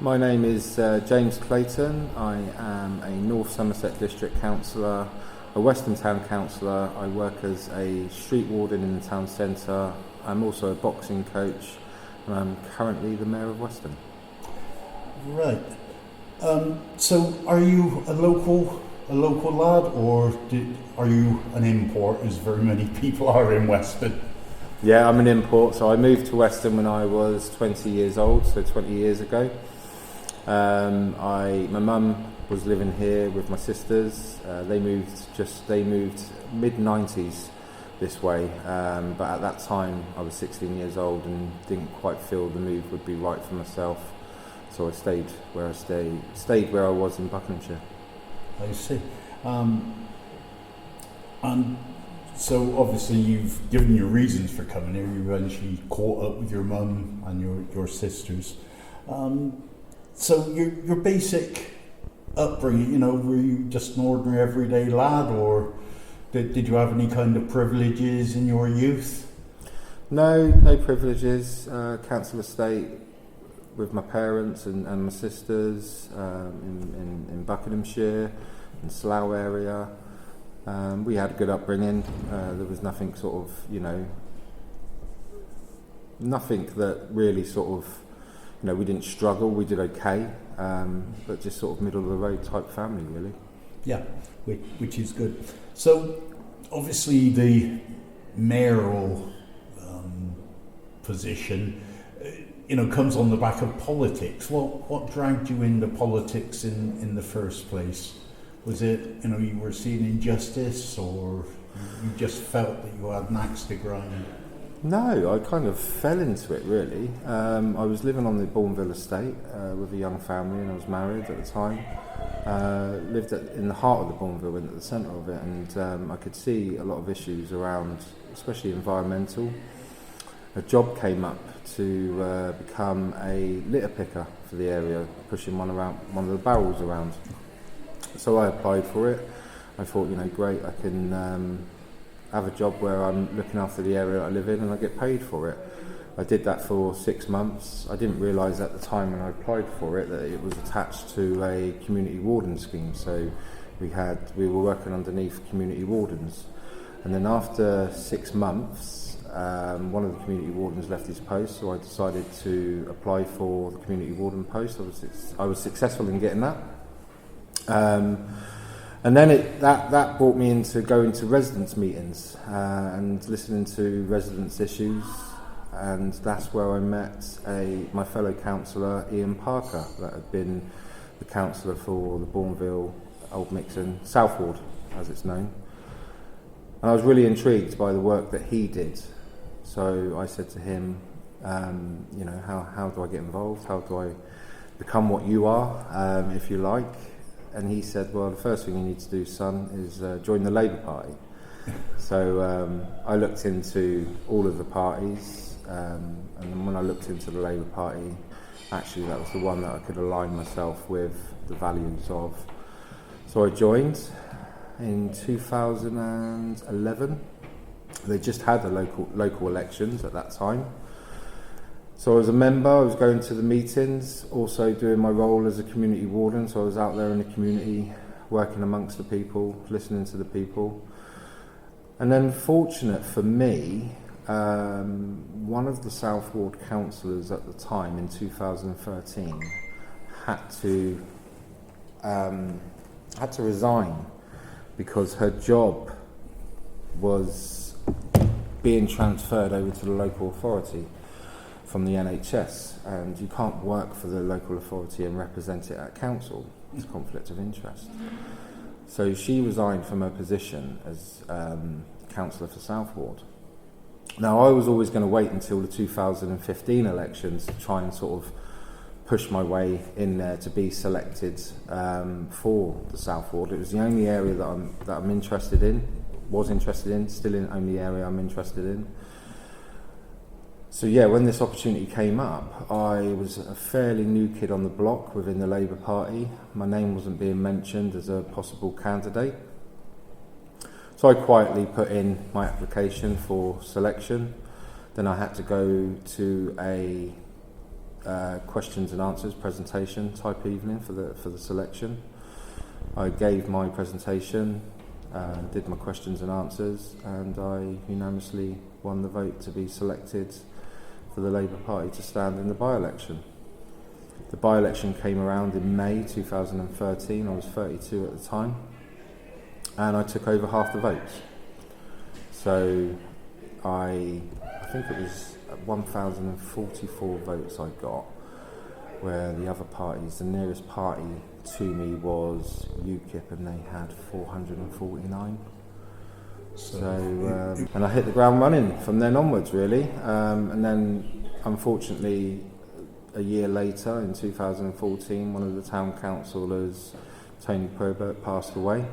My name is James Clayton. I am a North Somerset District Councillor, a Weston Town Councillor. I work as a street warden in the town centre. I'm also a boxing coach, and I'm currently the Mayor of Weston. Right. So are you a local lad, or are you an import, as very many people are in Weston? Yeah, I'm an import. So I moved to Weston when I was 20 years old, so 20 years ago. My mum was living here with my sisters. They moved mid-90s this way, but at that time I was 16 years old and didn't quite feel the move would be right for myself. So I stayed where I was in Buckinghamshire. I see. And so obviously you've given your reasons for coming here. You eventually caught up with your mum and your sisters. So your basic upbringing, were you just an ordinary everyday lad, or did you have any kind of privileges in your youth? No privileges. Council estate with my parents and my sisters in Buckinghamshire, in Slough area. We had a good upbringing. There was nothing nothing that really we didn't struggle, we did okay, but just sort of middle of the road type family, really. Yeah, which is good. So obviously the mayoral position comes on the back of politics. What dragged you into politics in the first place? Was it you were seeing injustice, or you just felt that you had an axe to grind? No, I kind of fell into it, really. I was living on the Bourneville estate with a young family, and I was married at the time. Lived in the heart of the Bourneville, at the centre of it, and I could see a lot of issues around, especially environmental. A job came up to become a litter picker for the area, pushing one of the barrels around. So I applied for it. I thought, great, I can have a job where I'm looking after the area I live in and I get paid for it. I did that for 6 months. I didn't realise at the time when I applied for it that it was attached to a community warden scheme. So we were working underneath community wardens. And then after 6 months, one of the community wardens left his post, so I decided to apply for the community warden post. I was successful in getting that. And then that brought me into going to residents' meetings and listening to residents' issues, and that's where I met my fellow councillor Ian Parker, that had been the councillor for the Bourneville, Old Mixon, South Ward, as it's known. And I was really intrigued by the work that he did. So I said to him, how do I get involved? How do I become what you are, if you like? And he said, well, the first thing you need to do, son, is join the Labour Party. So I looked into all of the parties, and when I looked into the Labour Party, actually that was the one that I could align myself with the values of. So I joined in 2011. They just had the local elections at that time. So I was a member, I was going to the meetings, also doing my role as a community warden, so I was out there in the community, working amongst the people, listening to the people. And then fortunate for me, one of the South Ward councillors at the time in 2013 had to resign because her job was being transferred over to the local authority from the NHS, and you can't work for the local authority and represent it at council. It's a conflict of interest. So she resigned from her position as councillor for South Ward. Now I was always going to wait until the 2015 elections to try and sort of push my way in there to be selected for the South Ward. It was the only area that I'm interested in, still in the only area I'm interested in. So yeah, when this opportunity came up, I was a fairly new kid on the block within the Labour Party. My name wasn't being mentioned as a possible candidate. So I quietly put in my application for selection. Then I had to go to a questions and answers presentation type evening for the selection. I gave my presentation, did my questions and answers, and I unanimously won the vote to be selected for the Labour Party to stand in the by-election. The by-election came around in May 2013. I was 32 at the time, and I took over half the votes. So I think it was 1,044 votes I got, where the other parties, the nearest party to me was UKIP, and they had 449. And I hit the ground running from then onwards, really. And then, unfortunately, a year later, in 2014, one of the town councillors, Tony Probert, passed away.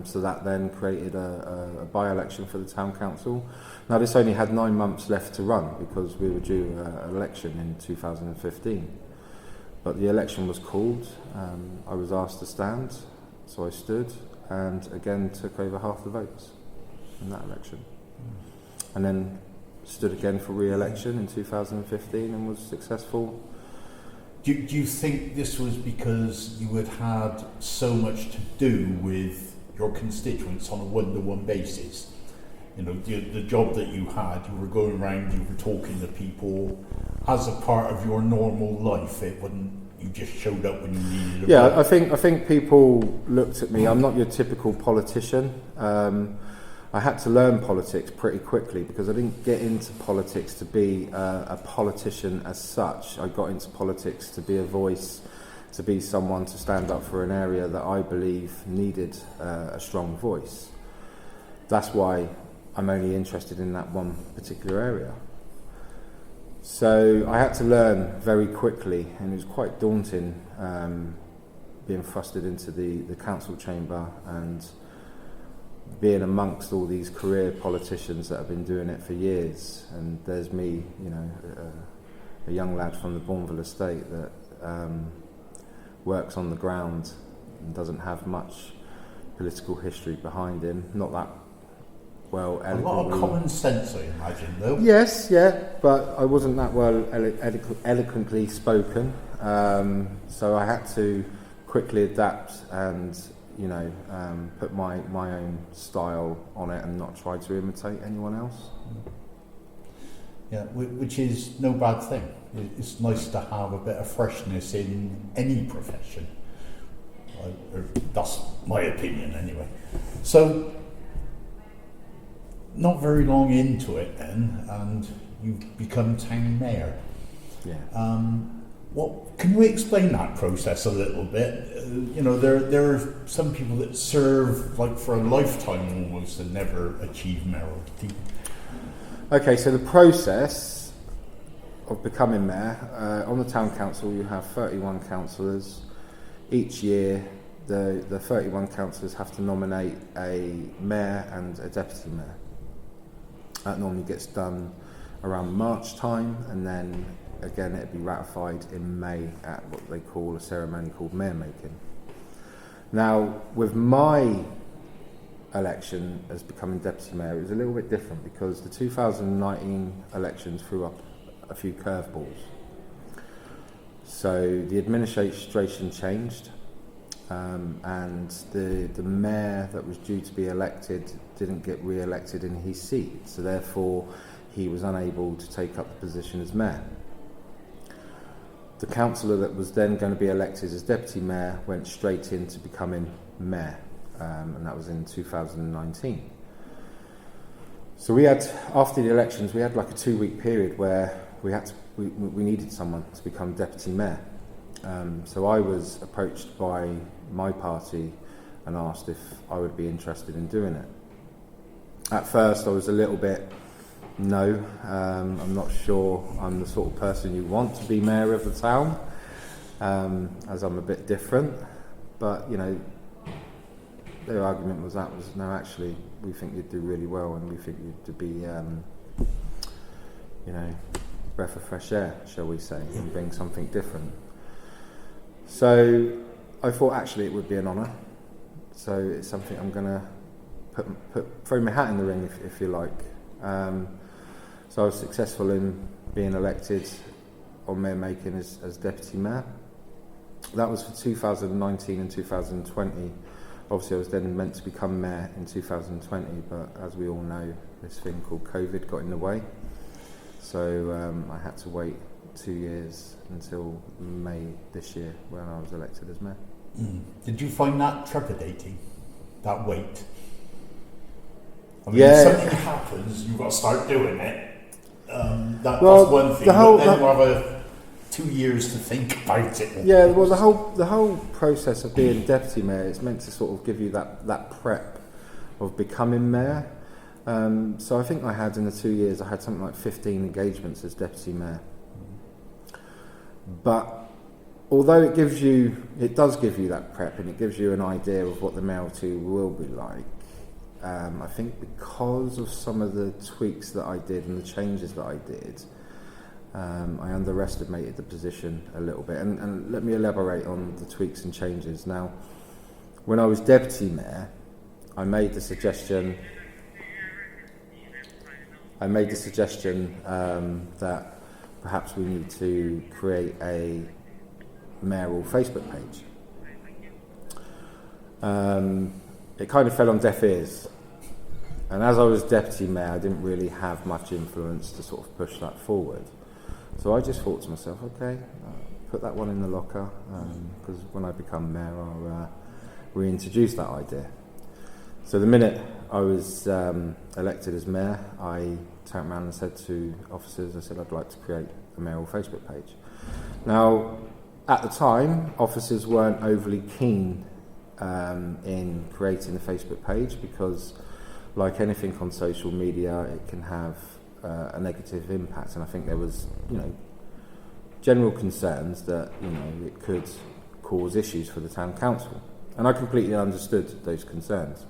So that then created a by-election for the town council. Now, this only had 9 months left to run because we were due an election in 2015. But the election was called. I was asked to stand, so I stood and again took over half the votes in that election. And then stood again for re-election in 2015 and was successful. Do you think this was because you had had so much to do with your constituents on a one-to-one basis? You know, the job that you had, you were going around, you were talking to people as a part of your normal life. It wasn't you just showed up when you needed a break. I think people looked at me. I'm not your typical politician. I had to learn politics pretty quickly because I didn't get into politics to be a politician as such. I got into politics to be a voice, to be someone to stand up for an area that I believe needed a strong voice. That's why I'm only interested in that one particular area. So I had to learn very quickly, and it was quite daunting being thrusted into the council chamber and being amongst all these career politicians that have been doing it for years. And there's me, you know, a young lad from the Bourneville estate that works on the ground and doesn't have much political history behind him. Not that well eloquently. A lot of common sense, I imagine, though. Yes, yeah, but I wasn't that well eloquently spoken. So I had to quickly adapt and, you know, put my own style on it and not try to imitate anyone else. Yeah, which is no bad thing. It's nice to have a bit of freshness in any profession. That's my opinion, anyway. So, not very long into it then, and you've become town mayor. Yeah. Can we explain that process a little bit? You know, there are some people that serve like for a lifetime almost and never achieve mayoralty. Okay, so the process of becoming mayor, on the town council you have 31 councillors. Each year the 31 councillors have to nominate a mayor and a deputy mayor. That normally gets done around March time, and then again it'd be ratified in May at what they call a ceremony called mayor making. Now, with my election as becoming deputy mayor, it was a little bit different because the 2019 elections threw up a few curveballs. So the administration changed, and the mayor that was due to be elected didn't get re-elected in his seat, so therefore he was unable to take up the position as mayor. The councillor that was then going to be elected as deputy mayor went straight into becoming mayor, and that was in 2019. So we had, after the elections, we had like a 2-week period where we needed someone to become deputy mayor. So I was approached by my party and asked if I would be interested in doing it. At first I was a little bit, no, I'm not sure I'm the sort of person you want to be mayor of the town, as I'm a bit different. But, you know, their argument was no, actually, we think you'd do really well and we think you'd be, you know, breath of fresh air, shall we say, and bring something different. So I thought actually it would be an honour. So it's something I'm going to throw my hat in the ring, if you like. So I was successful in being elected on mayor making as deputy mayor. That was for 2019 and 2020. Obviously I was then meant to become mayor in 2020, but as we all know, this thing called COVID got in the way. So I had to wait 2 years until May this year when I was elected as mayor. Did you find that trepidating, that wait? I mean, Yeah. if something happens, you've got to start doing it. That's one thing. But then you have 2 years to think about it. Yeah, well, the whole process of being deputy mayor is meant to sort of give you that prep of becoming mayor. So I think I had in the 2 years, I had something like 15 engagements as deputy mayor. But although it does give you that prep and it gives you an idea of what the mayoralty will be like, I think because of some of the tweaks that I did and the changes that I did, I underestimated the position a little bit. And let me elaborate on the tweaks and changes. Now, when I was deputy mayor, I made the suggestion that perhaps we need to create a mayoral Facebook page. It kind of fell on deaf ears. And as I was deputy mayor, I didn't really have much influence to sort of push that forward. So I just thought to myself, okay, put that one in the locker, because when I become mayor, I'll reintroduce that idea. So the minute I was elected as mayor, I turned around and said to officers, I said I'd like to create a mayoral Facebook page. Now, at the time, officers weren't overly keen in creating a Facebook page because, like anything on social media, it can have a negative impact, and I think there was, general concerns that, it could cause issues for the town council, and I completely understood those concerns.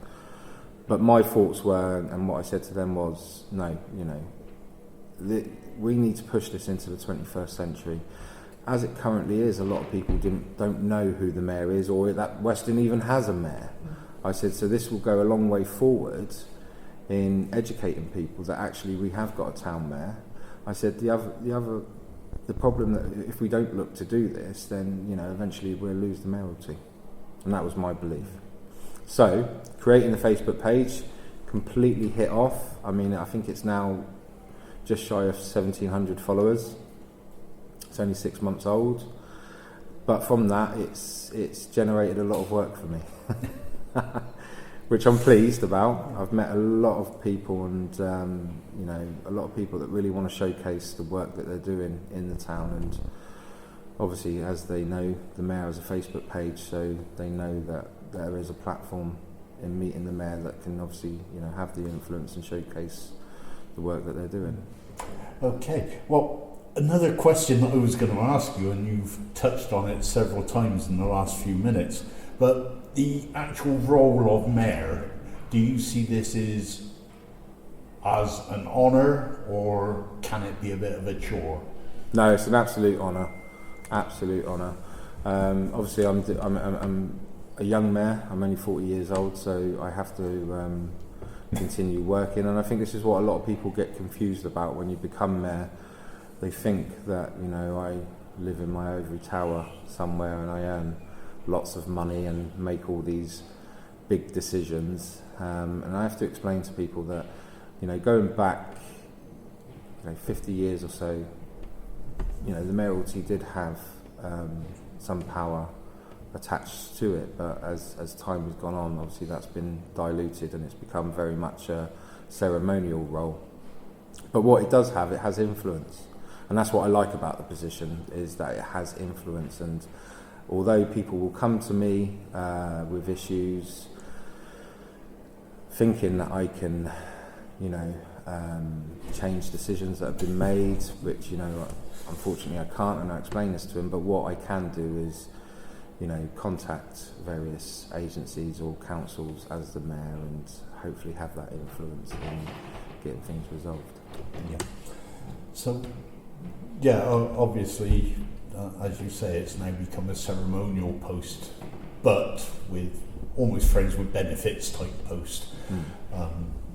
But my thoughts were, and what I said to them was, no, we need to push this into the 21st century. As it currently is, a lot of people don't know who the mayor is, or that Weston even has a mayor. I said, so this will go a long way forward in educating people that actually we have got a town mayor. I said the problem that if we don't look to do this, then eventually we'll lose the mayoralty, and that was my belief. So creating the Facebook page completely hit off. I mean, I think it's now just shy of 1,700 followers. It's only 6 months old, but from that, it's generated a lot of work for me, which I'm pleased about. I've met a lot of people, and a lot of people that really want to showcase the work that they're doing in the town. And obviously, as they know, the mayor has a Facebook page, so they know that there is a platform in meeting the mayor that can obviously have the influence and showcase the work that they're doing. Okay, well, another question that I was going to ask you, and you've touched on it several times in the last few minutes, but the actual role of mayor, do you see this as an honour, or can it be a bit of a chore? No, it's an absolute honour. Absolute honour. Obviously, I'm a young mayor. I'm only 40 years old, so I have to continue working. And I think this is what a lot of people get confused about when you become mayor. They think that I live in my ivory tower somewhere and I earn lots of money and make all these big decisions. And I have to explain to people that going back 50 years or so, the mayoralty did have some power attached to it, but as time has gone on, obviously that's been diluted and it's become very much a ceremonial role. But what it does have, it has influence, and that's what I like about the position, is that it has influence. And although people will come to me with issues thinking that I can change decisions that have been made, which unfortunately I can't, and I explain this to them, but what I can do is contact various agencies or councils as the mayor and hopefully have that influence in getting things resolved. Yeah. So, obviously, as you say, it's now become a ceremonial post, but with almost friends with benefits type post,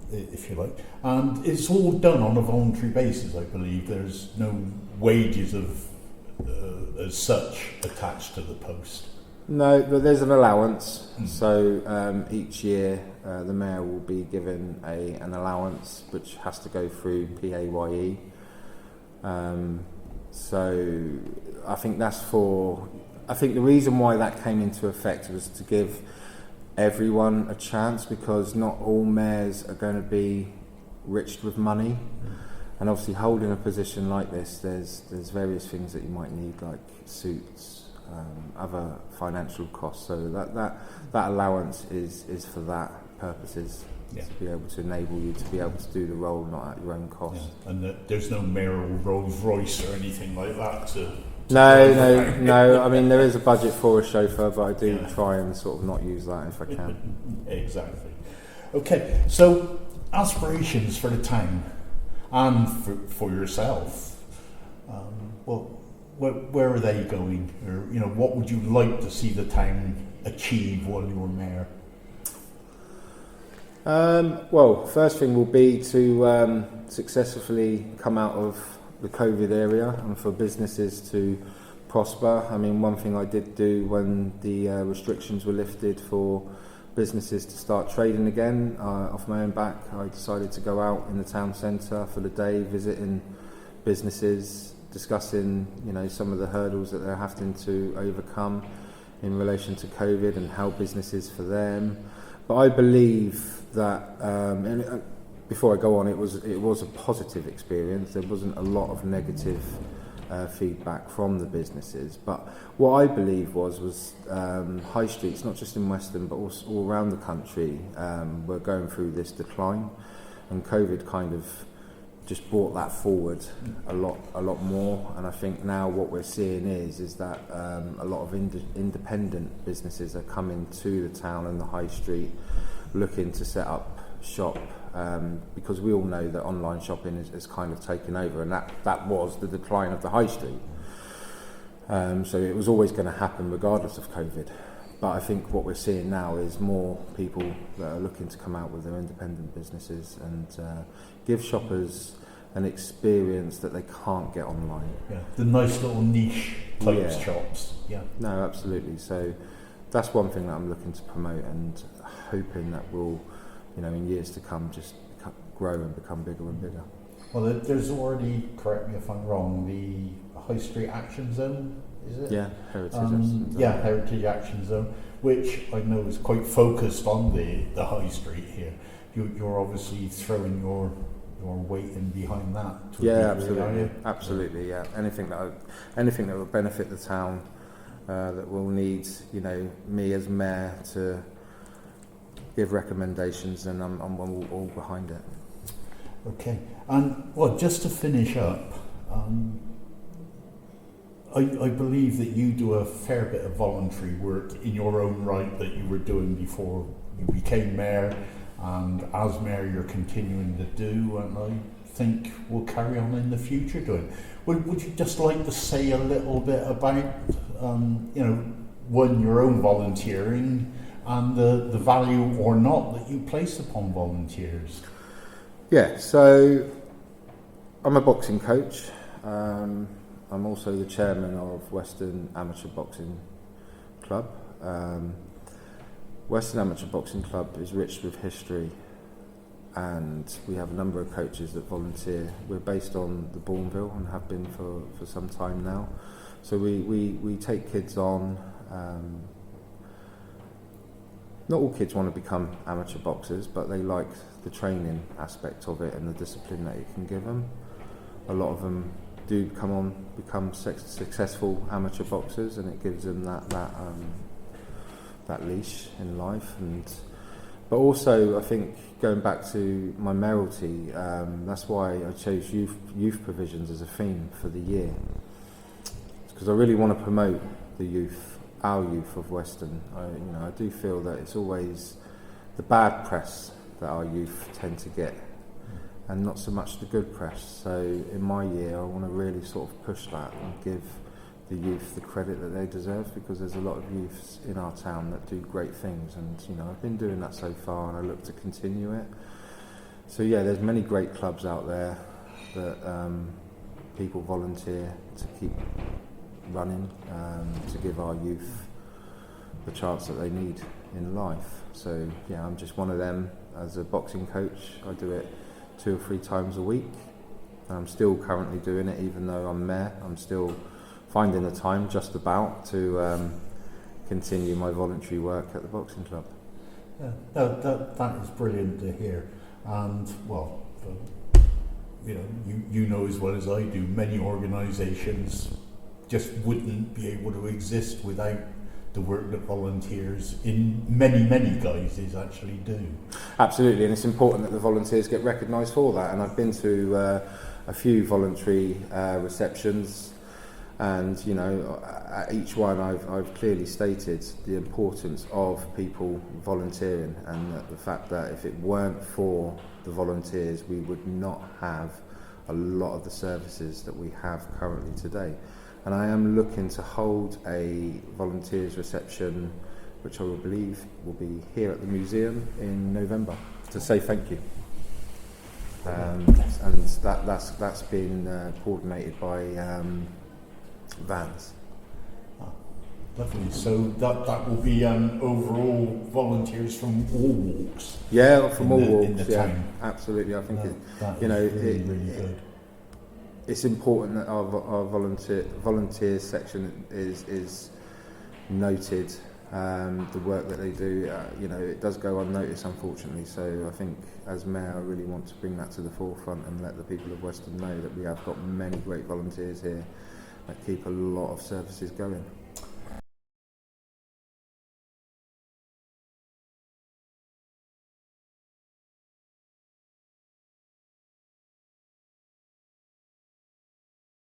if you like. And it's all done on a voluntary basis, I believe. There's no wages of as such attached to the post? No, but there's an allowance. So each year the mayor will be given an allowance which has to go through PAYE. So I think I think the reason why that came into effect was to give everyone a chance, because not all mayors are going to be rich with money. And obviously holding a position like this, there's various things that you might need, like suits, other financial costs. So that allowance is for that purposes, to be able to enable you to be able to do the role not at your own cost. Yeah. And there's no mayoral Rolls Royce or anything like that to No. I mean, there is a budget for a chauffeur, but I do try and sort of not use that if I can. Exactly. Okay, so aspirations for the town and for yourself. Where are they going? Or what would you like to see the town achieve while you're mayor? Well, first thing will be to successfully come out of the COVID area and for businesses to prosper. I mean, one thing I did do when the restrictions were lifted for businesses to start trading again, off my own back, I decided to go out in the town centre for the day, visiting businesses, discussing some of the hurdles that they're having to overcome in relation to COVID and how business is for them. But I believe that, before I go on, it was a positive experience. There wasn't a lot of negative feedback from the businesses. But what I believe was high streets, not just in Weston, but also all around the country, were going through this decline, and COVID kind of just brought that forward a lot more. And I think now what we're seeing is that a lot of independent businesses are coming to the town and the high street looking to set up shop, because we all know that online shopping has kind of taken over, and that was the decline of the high street. So it was always going to happen regardless of COVID. But I think what we're seeing now is more people that are looking to come out with their independent businesses and give shoppers an experience that they can't get online. Yeah, the nice little niche type shops. Yeah. No, absolutely. So that's one thing that I'm looking to promote, and hoping that will, in years to come, just grow and become bigger and bigger. Well, there's already, correct me if I'm wrong, the High Street Action Zone, is it? Yeah, Heritage Action Zone. Yeah, Heritage Action Zone, which I know is quite focused on the High Street here. You're obviously throwing your weight in behind that. Yeah, absolutely. Yeah, anything that will benefit the town, that will need, me as mayor to give recommendations, and I'm all behind it. Okay, and just to finish up, I believe that you do a fair bit of voluntary work in your own right that you were doing before you became mayor, and as mayor you're continuing to do, and I think will carry on in the future doing. Would you just like to say a little bit about, your own volunteering and the value or not that you place upon volunteers? Yeah, so I'm a boxing coach. I'm also the chairman of Weston Amateur Boxing Club. Weston Amateur Boxing Club is rich with history, and we have a number of coaches that volunteer. We're based on the Bourneville and have been for some time now. So we take kids on. Not all kids want to become amateur boxers, but they like the training aspect of it and the discipline that it can give them. A lot of them do become successful amateur boxers, and it gives them that leash in life. But also, I think, going back to my mayoralty, that's why I chose youth provisions as a theme for the year, because I really want to promote the youth. Our youth of Weston. I do feel that it's always the bad press that our youth tend to get, and not so much the good press. So in my year, I want to really sort of push that and give the youth the credit that they deserve, because there's a lot of youths in our town that do great things, and I've been doing that so far, and I look to continue it. So yeah, there's many great clubs out there that people volunteer to keep running to give our youth the chance that they need in life. So yeah, I'm just one of them. As a boxing coach, I do it 2 or 3 times a week. I'm still currently doing it, even though I'm Mare. I'm still finding the time just about to continue my voluntary work at the boxing club. Yeah, that is brilliant to hear. And well, you know as well as I do, many organisations just wouldn't be able to exist without the work that volunteers in many guises actually do. Absolutely, and it's important that the volunteers get recognised for that. And I've been to a few voluntary receptions, and at each one I've clearly stated the importance of people volunteering, and that the fact that if it weren't for the volunteers, we would not have a lot of the services that we have currently today. And I am looking to hold a volunteers reception, which I will believe will be here at the museum in November, to say thank you. And that's been coordinated by Vans. Lovely. So that will be overall volunteers from all walks. Yeah, from all walks. In the yeah, town. Absolutely. I think that really good. It's important that our volunteer section is noted. The work that they do, it does go unnoticed, unfortunately. So I think, as Mayor, I really want to bring that to the forefront and let the people of Weston know that we have got many great volunteers here that keep a lot of services going.